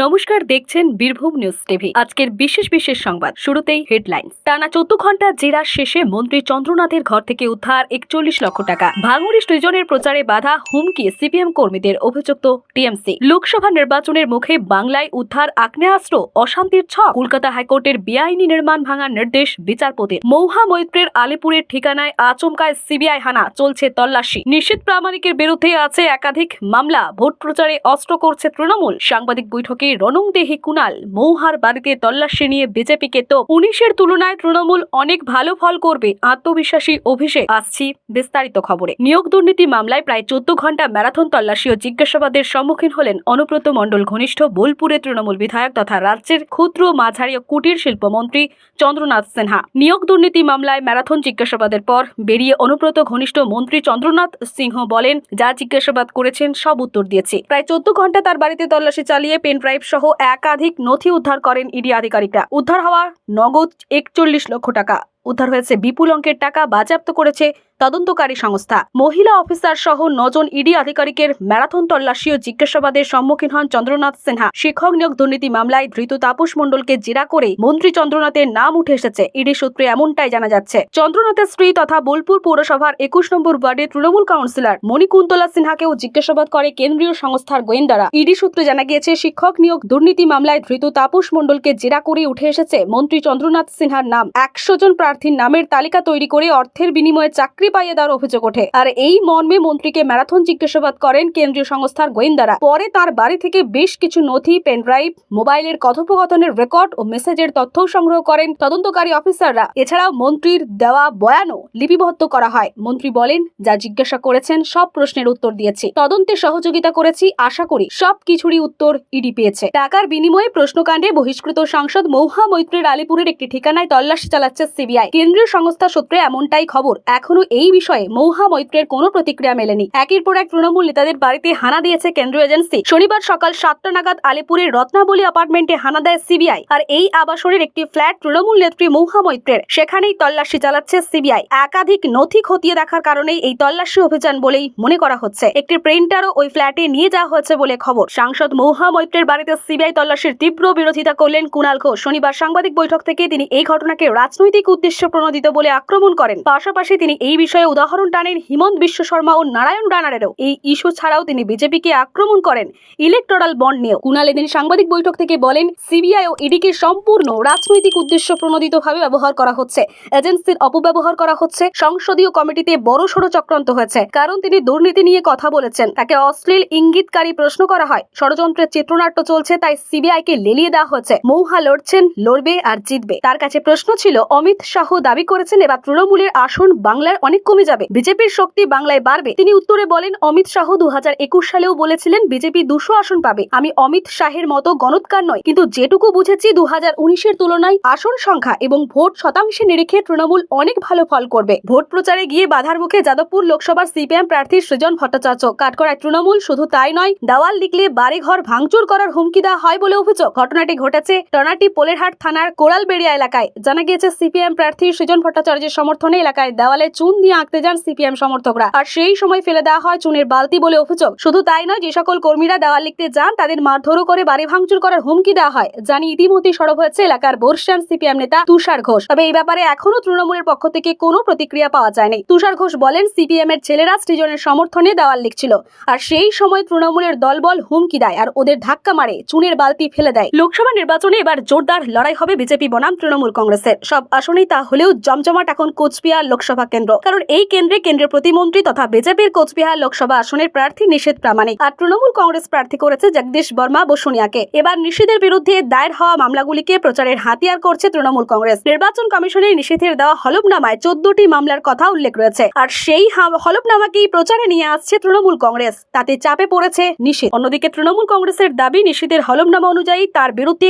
নমস্কার, দেখছেন Birbhum news TV. আজকের বিশেষ সংবাদ। শুরুতেই হেডলাইন্স। টানা 14 ঘন্টা জেরার শেষে মন্ত্রী চন্দ্রনাথের ঘর থেকে উদ্ধার 41 লক্ষ টাকা। ভাঙড়ি সৃজনের প্রচারে বাধা, হুমকি সিপিএম কর্মীদের, অভিযুক্ত টিএমসি। লোকসভা নির্বাচনের মুখে বাংলায় উদ্ধার আগ্নেয়াস্ত্র, অশান্তির ছক। কলকাতা হাইকোর্টের বেআইনি নির্মাণ ভাঙার নির্দেশ বিচারপতির। মৌহা মৈত্রের আলিপুরের ঠিকানায় আচমকায় সিবিআই হানা, চলছে তল্লাশি। নিশীথ প্রামাণিকের বিরুদ্ধে আছে একাধিক মামলা। ভোট প্রচারে অস্ত্র করছে তৃণমূল। সাংবাদিক বৈঠকে রণংদেহী কুণাল। মৌহার বাড়িতে তল্লাশি নিয়ে বিজেপিকে তো 19-এর তুলনায় তৃণমূল অনেক ভালো ফল করবে, আত্মবিশ্বাসী অভিষেক। আসছি বিস্তারিত খবরে। নিয়োগ দুর্নীতি মামলায় প্রায় 14 ঘন্টা ম্যারাথন তল্লাশি ও জিজ্ঞাসাবাদের সম্মুখীন হলেন অনুব্রত মণ্ডল ঘনিষ্ঠ বোলপুরের তৃণমূল বিধায়ক তথা রাজ্যের ক্ষুদ্র, মাঝারি ও কুটির শিল্প মন্ত্রী চন্দ্রনাথ সিনহা। নিয়োগ দুর্নীতি মামলায় ম্যারাথন জিজ্ঞাসাবাদের পর বেরিয়ে অনুব্রত ঘনিষ্ঠ মন্ত্রী চন্দ্রনাথ সিংহ বলেন, যা জিজ্ঞাসাবাদ করেছেন সব উত্তর দিয়েছি। প্রায় 14 ঘন্টা তার বাড়িতে তল্লাশি চালিয়ে পেন ড্রাইভ সহ একাধিক নথি উদ্ধার করেন ইডি আধিকারিকরা। উদ্ধার হওয়া নগদ 41 লক্ষ টাকা। উদ্ধার হয়েছে বিপুল অঙ্কের টাকা, বাজেয়াপ্ত করেছে তদন্তকারী সংস্থা। মহিলা অফিসার সহ 9 জন ইডি আধিকারিকের ম্যারাথন তল্লাশি ও জিজ্ঞাসাবাদের সম্মুখীন হন চন্দ্রনাথ সিনহা। শিক্ষক নিয়োগ দুর্নীতি মামলায় ধৃত তাপস মণ্ডলকে জেরা করে মন্ত্রী চন্দ্রনাথের নাম উঠে এসেছে। ইডি সূত্রে এমনটাই জানা যাচ্ছে। চন্দ্রনাথের স্ত্রী তথা বোলপুর পৌরসভার 21 নম্বর ওয়ার্ডের তৃণমূল কাউন্সিলর মণিকুন্তলা সিনহাকেও জিজ্ঞাসাবাদ করে কেন্দ্রীয় সংস্থার গোয়েন্দারা। ইডি সূত্রে জানা গিয়েছে, শিক্ষক নিয়োগ দুর্নীতি মামলায় ধৃত তাপস মণ্ডলকে জেরা করে উঠে এসেছে মন্ত্রী চন্দ্রনাথ সিনহার নাম। 100 জন প্রার্থীর নামের তালিকা তৈরি করে অর্থের বিনিময়ে চাকরি পাইয়ে দেওয়ার অভিযোগ ওঠে। আর এই মর্মে মন্ত্রীকে ম্যারাথন জিজ্ঞাসাবাদ করেন কেন্দ্রীয় সংস্থার গোয়েন্দারা। পরে তার বাড়ি থেকে বেশ কিছু নথি, পেনড্রাইভ, মোবাইলের কথোপকথনের রেকর্ড ও মেসেজের তথ্য সংগ্রহ করেন তদন্তকারী অফিসাররা। এছাড়াও মন্ত্রীর দেওয়া বয়ানও লিপিবদ্ধ করা হয়। মন্ত্রী বলেন, যা জিজ্ঞাসা করেছেন সব প্রশ্নের উত্তর দিয়েছি, তদন্তে সহযোগিতা করেছি, আশা করি সব কিছুরই উত্তর ইডি পেয়েছে। টাকার বিনিময়ে প্রশ্নকাণ্ডে বহিষ্কৃত সাংসদ মৌহা মৈত্রের আলিপুরের একটি ঠিকানায় তল্লাশি চালাচ্ছে সিবিআই। কেন্দ্রীয় সংস্থা সূত্রে এমনটাই খবর। এখনো এই বিষয়ে মৌহা মৈত্রের কোনো প্রতিক্রিয়া মেলেনি। একের পর এক তৃণমূল নেতাদের বাড়িতে হানা দিয়েছে কেন্দ্রীয় এজেন্সি। শনিবার সকাল 7টা নাগাদ আলিপুরের রত্নাবলী অ্যাপার্টমেন্টে হানা দেয় সিবিআই। আর এই আবাসনের একটি ফ্ল্যাট তৃণমূল নেত্রী মৌহা মৈত্রের, সেখানেই তল্লাশি চালাচ্ছে সিবিআই। একাধিক নথি খতিয়ে দেখার কারণেই এই তল্লাশি অভিযান বলেই মনে করা হচ্ছে। একটি প্রিন্টারও ওই ফ্ল্যাটে নিয়ে যাওয়া হয়েছে বলে খবর। সাংসদ মৌহা মৈত্রের বাড়িতে সিবিআই তল্লাশির তীব্র বিরোধিতা করলেন কুণাল ঘোষ। শনিবার সাংবাদিক বৈঠক থেকে তিনি এই ঘটনাকে রাজনৈতিক উদ্দেশ্য প্রণোদিত বলে আক্রমণ করেন। পাশাপাশি তিনি এই বিষয়ে উদাহরণ টানেন হিমন্ত বিশ্ব শর্মা ও নারায়ণ রানারেরও। এই ইস্যু ছাড়াও তিনি বিজেপিকে আক্রমণ করেন ইলেকটোরাল বন্ড নিয়ে। কুণাল এদিন সাংবাদিক বৈঠক থেকে বলেন, সিবিআই ও ইডিকে সম্পূর্ণ রাজনৈতিক উদ্দেশ্য প্রণোদিতভাবে ব্যবহার করা হচ্ছে। এজেন্সির অপব্যবহার করা হচ্ছে। সংসদীয় কমিটিতে বড়সড় চক্রান্ত হয়েছে। কারণ তিনি দুর্নীতি নিয়ে কথা বলেছেন। তাকে অশ্লীল ইঙ্গিতকারী প্রশ্ন করা হয়। ষড়যন্ত্রের চিত্রনাট্য চলছে, তাই সিবিআইকে লেলিয়ে দেওয়া হয়েছে। মৌহা লড়ছেন, লড়বে আর জিতবে। তার কাছে প্রশ্ন ছিল, অমিত শাহ দাবি করেছেন এবার তৃণমূলের আসন বাংলার অনেক কমে যাবে, বিজেপির শক্তি বাংলায় বাড়বে। তিনি উত্তরে বলেন, অমিত শাহ 2021 সালেও বলেছিলেন বিজেপি 200 আসন পাবে। আমি অমিত শাহের মতো গণৎকার নয়, কিন্তু যেটুকু বুঝেছি 2019-এর তুলনায় আসন সংখ্যা এবং ভোট শতাংশে নিরিখে তৃণমূল অনেক ভালো ফল করবে। ভোট প্রচারে গিয়ে বাধার মুখে যাদবপুর লোকসভার সিপিএম প্রার্থী সৃজন ভট্টাচার্য। কাঠগড়ায় তৃণমূল। শুধু তাই নয়, দেওয়াল লিখলে বাড়িঘর ভাঙচুর করার হুমকি দেওয়া হয় বলে অভিযোগ। ঘটনাটি ঘটেছে টনাটি পোলেরহাট থানার কোড়ালবেড়িয়া এলাকায়। জানা গিয়েছে, সিপিএম প্রার্থী সৃজন ভট্টাচার্যের সমর্থনে এলাকায় দেওয়ালে চুন দিয়ে আঁকতে যান সিপিএম সমর্থকরা। আর সেই সময় ফেলে দেওয়া হয় চুনের বালতি বলে অভিযোগ। শুধু তাই নয়, যে সকল কর্মীরা দেওয়াল লিখতে যান তাদের মারধরও করে বাড়ি ভাঙচুর করার হুমকি দেওয়া হয়। জানি ইতিমধ্যে সরব হয়েছে এলাকার বর্ষিয়ান সিপিএম নেতা তুষার ঘোষ। তবে এই ব্যাপারে এখনো তৃণমূলের পক্ষ থেকে কোনো প্রতিক্রিয়া পাওয়া যায়নি। তুষার ঘোষ বলেন, সিপিএম এর ছেলেরা সৃজনের সমর্থনে দেওয়াল লিখছিল, আর সেই সময় তৃণমূলের দলবল হুমকি দেয় আর ওদের ধাক্কা মারে, চুনের বালতি ফেলে দেয়। লোকসভা নির্বাচনে এবার জোরদার লড়াই হবে বিজেপি বনাম তৃণমূল কংগ্রেসের। সব আসনেই তা হলেও জমজমাট এখন কোচবিহার লোকসভা কেন্দ্র। কারণ এই কেন্দ্রে কেন্দ্রীয় প্রতিমন্ত্রী তথা বিজেপির কোচবিহার লোকসভা আসনের প্রার্থী নিশীথ প্রামাণিক। আর তৃণমূল কংগ্রেস প্রার্থী করেছে জগদীশ বর্মা বসুনিয়াকে। এবার নিশীথের বিরুদ্ধে দায়ের হওয়া মামলাগুলিকে প্রচারের হাতিয়ার করছে তৃণমূল কংগ্রেস। নির্বাচন কমিশনের নিশীথের দেওয়া হলফনামায় 14টি মামলার কথা উল্লেখ রয়েছে। আর সেই হলফনামাকেই প্রচারে নিয়ে আসছে তৃণমূল কংগ্রেস। তাতে চাপে পড়েছে নিশীথ। অন্যদিকে তৃণমূল কংগ্রেসের দাবি, নিশীথের হলফনামা অনুযায়ী তার বিরুদ্ধে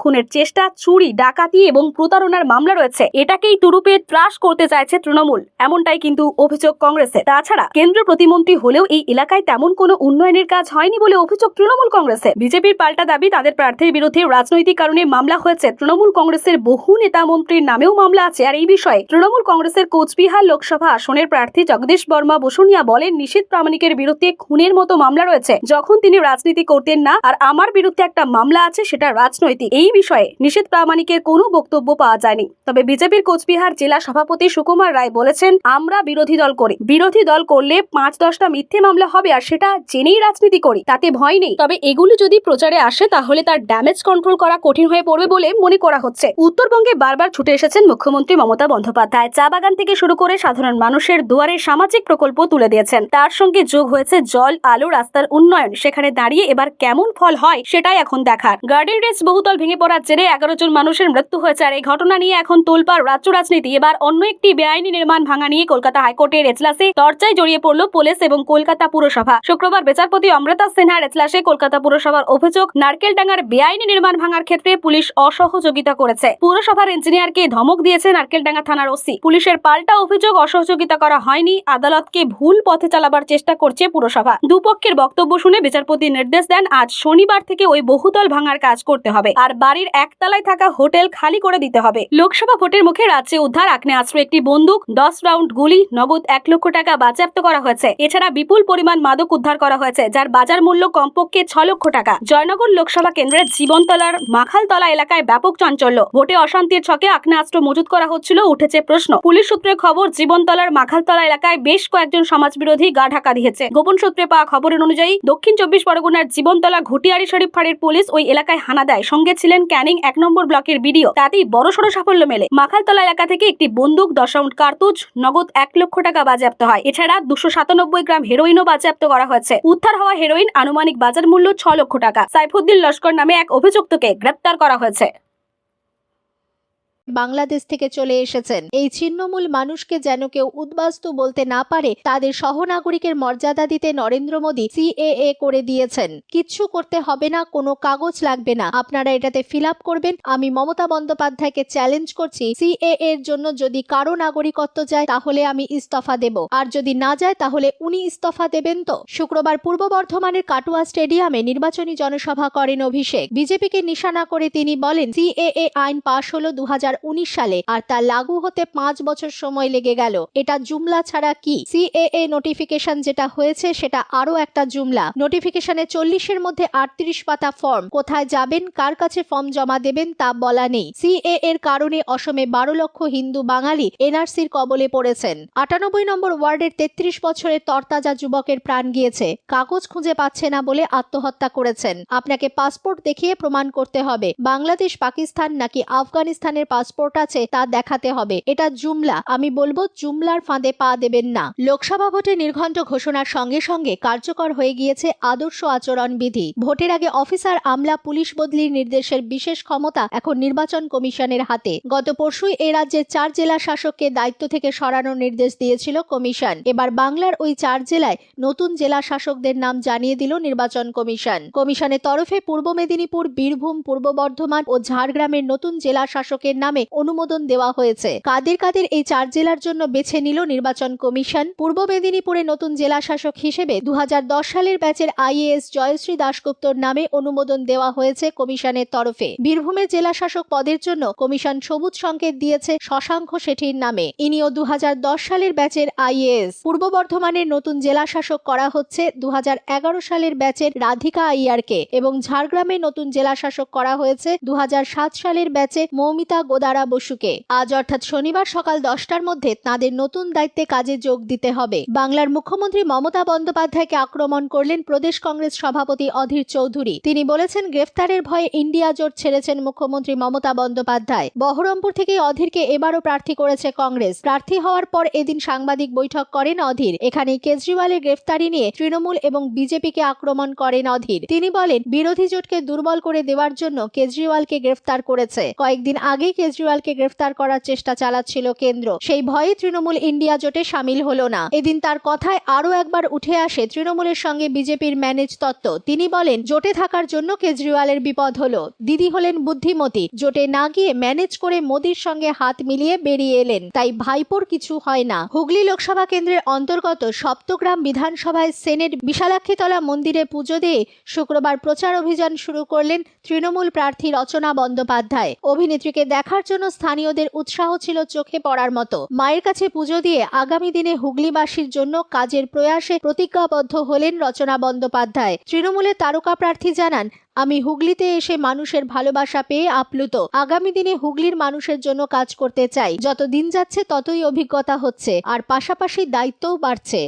খুনের চেষ্টা, চুরি, ডাকাতি এবং প্রতারণার মামলা রয়েছে। এটা সেটাকেই তুরুপে ত্রাস করতে চাইছে তৃণমূল, এমনটাই কিন্তু অভিযোগ কংগ্রেসের। তাছাড়া কেন্দ্রীয় প্রতিমন্ত্রী হলেও এই এলাকায় তেমন কোনো উন্নয়নের কাজ হয়নি বলে অভিযোগ তৃণমূল কংগ্রেসের। বিজেপির পাল্টা দাবি, তাদের প্রার্থীর বিরুদ্ধে রাজনৈতিক কারণে মামলা হয়েছে। তৃণমূল কংগ্রেসের বহু নেতা মন্ত্রীর নামেও মামলা আছে। আর এই বিষয়ে তৃণমূল কংগ্রেসের কোচবিহার লোকসভা আসনের প্রার্থী জগদীশ বর্মা বসুনিয়া বলেন, নিশীথ প্রামাণিকের বিরুদ্ধে খুনের মতো মামলা রয়েছে যখন তিনি রাজনীতি করতেন না, আর আমার বিরুদ্ধে একটা মামলা আছে, সেটা রাজনৈতিক। এই বিষয়ে নিশীথ প্রামাণিকের কোনো বক্তব্য পাওয়া যায়নি। তবে বিজেপির কোচবিহার জেলা সভাপতি সুকুমার রায় বলেছেন, আমরা বিরোধী দল করি, বিরোধী দল করলে 5-10টা মিথ্যে মামলা হবে, আর সেটা জেনেই রাজনীতি করি, তাতে ভয় নেই। তবে এগুলো যদি প্রচারে আসে তাহলে তার ড্যামেজ কন্ট্রোল করা কঠিন হয়ে পড়বে বলে মনে করা হচ্ছে। উত্তরবঙ্গে বারবার ছুটে এসেছেন মুখ্যমন্ত্রী মমতা বন্দ্যোপাধ্যায়। চা বাগান থেকে শুরু করে সাধারণ মানুষের দুয়ারে সামাজিক প্রকল্প তুলে দিয়েছেন। তার সঙ্গে যোগ হয়েছে জল, আলো, রাস্তার উন্নয়ন। সেখানে দাঁড়িয়ে এবার কেমন ফল হয় সেটাই এখন দেখার। গার্ডেন রেস বহুতল ভেঙে পড়ার জেরে 11 জন মানুষের মৃত্যু হয়েছে। আর এই ঘটনা নিয়ে এখন তোলপাড় রাজ্য রাজনীতি। এবার অন্য একটি বেআইনি নির্মাণ ভাঙা নিয়ে কলকাতা হাইকোর্টের এজলাসে চর্চায় জড়িয়ে পড়ল পুলিশ এবং কলকাতা পুরসভা। শুক্রবার বিচারপতি অমৃতা সিনহার এজলাসে কলকাতা পুরসভার অভিযোগ, নারকেলডাঙ্গার বেআইনি নির্মাণ ভাঙার ক্ষেত্রে পুলিশ অসহযোগিতা করেছে। পুরসভার ইঞ্জিনিয়ারকে ধমক দিয়েছে নারকেলডাঙ্গা থানার ওসি। পুলিশের পাল্টা অভিযোগ, অসহযোগিতা করা হয়নি, আদালতকে ভুল পথে চালাবার চেষ্টা করছে পুরসভা। দুপক্ষের বক্তব্য শুনে বিচারপতি নির্দেশ দেন, আজ শনিবার থেকে ওই বহুতল ভাঙার কাজ করতে হবে, আর বাড়ির একতলায় থাকা হোটেল খালি করে দিতে হবে। লোকসভা ভোটের মুখে রাজ্যে উদ্ধার আগ্নেয়াস্ত্র, একটি বন্দুক, 10 রাউন্ড গুলি, নগদ 1 লক্ষ টাকা বাজেয়াপ্ত করা হয়েছে। এছাড়া বিপুল পরিমাণ মাদক উদ্ধার করা হয়েছে, যার বাজার মূল্য কমপক্ষে 6 লক্ষ টাকা। জয়নগর লোকসভা কেন্দ্রের জীবনতলার মাখালতলা এলাকায় ব্যাপক চাঞ্চল্য। ভোটে অশান্তির ছকে আগ্নেয়াস্ত্র মজুত করা হচ্ছিল, উঠেছে প্রশ্ন। পুলিশ সূত্রে খবর, জীবনতলার মাখালতলা এলাকায় বেশ কয়েকজন সমাজবিরোধী গা ঢাকা দিয়েছে। গোপন সূত্রে পাওয়া খবরের অনুযায়ী দক্ষিণ 24 পরগনার জীবনতলা ঘটিয়ারি শরীফ ফাঁড়ির পুলিশ ওই এলাকায় হানা দেয়। সঙ্গে ছিলেন ক্যানিং 1 নম্বর ব্লকের বিডিও। তাতেই বড়সড় সাফল্য মেলে। মাখালতলা এলাকা থেকে একটি বন্দুক, 10 রাউন্ড কার্তুজ, নগদ 1 লক্ষ টাকা বাজেয়াপ্ত হয়। এছাড়া 297 গ্রাম হেরোইনও বাজেয়াপ্ত করা হয়েছে। উদ্ধার হওয়া হেরোইন আনুমানিক বাজার মূল্য 6 লক্ষ টাকা। সাইফুদ্দিন লস্কর নামে এক অভিযুক্তকে গ্রেপ্তার করা হয়েছে। বাংলাদেশ থেকে চলে এসেছেন। এই ছিন্নমূল মানুষকে যেন কেউ উদ্বাস্তু বলতে না পারে, তাদের সহনাগরিকের মর্যাদা দিতে নরেন্দ্র মোদী সিএএ করে দিয়েছেন। কিচ্ছু করতে হবে না, কোনো কাগজ লাগবে না, আপনারা এটাতে ফিল আপ করবেন। আমি মমতা বন্দ্যোপাধ্যায়কে চ্যালেঞ্জ করছি, সিএএ এর জন্য যদি কারো নাগরিকত্ব যায় তাহলে আমি ইস্তফা দেব, আর যদি না যায় তাহলে উনি ইস্তফা দেবেন তো। শুক্রবার পূর্ব বর্ধমানের কাটুয়া স্টেডিয়ামে নির্বাচনী জনসভা করেন অভিষেক। বিজেপিকে নিশানা করে তিনি বলেন, সিএএ আইন পাশ হলো 2019 সালে, আর তা লাগু হতে 5 বছর সময় লেগে গেল। এটা জুমলা ছাড়া কি? সিএএ নোটিফিকেশন যেটা হয়েছে সেটা আরো একটা জুমলা। নোটিফিকেশনে 40-এর মধ্যে 38 পাতা ফর্ম। কোথায় যাবেন, কার কাছে ফর্ম জমা দেবেন তা বলা নেই। সিএএ এর কারণে অসমে 12 লক্ষ হিন্দু বাঙালি এনআরসির কবলে পড়েছেন। 98 নম্বর ওয়ার্ডের 33 বছরের তরতাজা যুবকের প্রাণ গিয়েছে। কাগজ খুঁজে পাচ্ছে না বলে আত্মহত্যা করেছেন। আপনাকে পাসপোর্ট দেখিয়ে প্রমাণ করতে হবে বাংলাদেশ, পাকিস্তান নাকি আফগানিস্তানের পাসপোর্ট আছে তা দেখাতে হবে। এটা জুমলা। আমি বলবো জুমলার ফাঁদে পা দেবেন না। লোকসভা ভোটে নির্ঘণ্ট ঘোষণার সঙ্গে সঙ্গে কার্যকর হয়ে গিয়েছে আদর্শ আচরণ বিধি। ভোটের আগে অফিসার, আমলা, পুলিশ বদলির নির্দেশের বিশেষ ক্ষমতা এখন নির্বাচন কমিশনের হাতে। গত পরশুই এ রাজ্যের 4 জেলা শাসককে দায়িত্ব থেকে সরানোর নির্দেশ দিয়েছিল কমিশন। এবার বাংলার ওই 4 জেলায় নতুন জেলা শাসকদের নাম জানিয়ে দিল নির্বাচন কমিশন। কমিশনের তরফে পূর্ব মেদিনীপুর, বীরভূম, পূর্ব বর্ধমান ও ঝাড়গ্রামের নতুন জেলা শাসকের নামে অনুমোদন দেওয়া হয়েছে। কাদের কাদের এই 4 জেলার জন্য বেছে নিল নির্বাচন কমিশন? পূর্ব মেদিনীপুরে নতুন জেলা শাসক হিসেবে 2010 সালের ব্যাচের আইএএস জয়শ্রী দাশগুপ্তর নামে অনুমোদন দেওয়া হয়েছে কমিশনের তরফে। বীরভূমের জেলা শাসক পদের জন্য কমিশন সবুজ সংকেত দিয়েছে শশাঙ্ক শেঠির নামে। ইনিও 2010 সালের ব্যাচের আইএএস। পূর্ব বর্ধমানের নতুন জেলা শাসক করা হচ্ছে 2011 সালের ব্যাচের রাধিকা আইয়ারকে, এবং ঝাড়গ্রামে নতুন জেলা শাসক করা হয়েছে 2007 সালের ব্যাচে মৌমিতা গোদারা বসুকে। আজ অর্থাৎ শনিবার সকাল 10টার মধ্যে তাদের নতুন দায়িত্বে কাজে যোগ দিতে হবে। বাংলার মুখ্যমন্ত্রী মমতা বন্দ্যোপাধ্যায়কে আক্রমণ করলেন প্রদেশ কংগ্রেস সভাপতি অধীর চৌধুরী। তিনি বলেছেন, গ্রেফতারের ভয়ে ইন্ডিয়া জোট ছেড়েছেন মুখ্যমন্ত্রী মমতা বন্দ্যোপাধ্যায়। বহরমপুর থেকে অধীরকে এবারও প্রার্থী করেছে কংগ্রেস। প্রার্থী হওয়ার পর এদিন সাংবাদিক বৈঠক করেন অধীর। এখানে কেজরিওয়ালের গ্রেফতারি নিয়ে তৃণমূল এবং বিজেপিকে আক্রমণ করেন অধীর। তিনি বলেন, বিরোধী জোটকে দুর্বল করে দেওয়ার জন্য কেজরিওয়ালকে গ্রেফতার করেছে। কয়েকদিন আগেই কেজরিওয়ালকে গ্রেফতার করার চেষ্টা চালাচ্ছিল কেন্দ্র। সেই ভয়ে তৃণমূল ইন্ডিয়া জোটে সামিল হলো না। এদিন তার কথায় আরও একবার উঠে আসে তৃণমূলের সঙ্গে বিজেপির ম্যানেজ তত্ত্ব। তিনি বলেন, জোটে থাকার জন্য কেজরিওয়ালের বিপদ হলো। দিদি হলেন বুদ্ধিমতী, জোটে না গিয়ে ম্যানেজ করে মোদির সঙ্গে হাত মিলিয়ে বেরিয়ে এলেন, তাই ভাইপোর কিছু হয় না। হুগলি লোকসভা কেন্দ্রের অন্তর্গত সপ্তগ্রাম বিধানসভায় সেনেট বিশালাক্ষীতলা মন্দিরে পুজো দিয়ে শুক্রবার প্রচার অভিযান শুরু করলেন তৃণমূল প্রার্থী রচনা বন্দ্যোপাধ্যায়। অভিনেত্রীকে দেখার জন্য স্থানীয়দের উৎসাহ ছিল চোখে পড়ার মতো। মায়ের কাছে পুজো দিয়ে আগামী দিনে হুগলিবাসীর জন্য কাজের প্রয়াসে প্রতিজ্ঞাবদ্ধ হলেন রচনা বন্দ্যোপাধ্যায়। তৃণমূলের তারকা প্রার্থী জানান, আমি হুগলিতে এসে মানুষের ভালোবাসা পেয়ে আপ্লুত। আগামী দিনে হুগলির মানুষের জন্য কাজ করতে চাই। যত দিন যাচ্ছে ততই অভিজ্ঞতা হচ্ছে, আর পাশাপাশি দায়িত্বও বাড়ছে।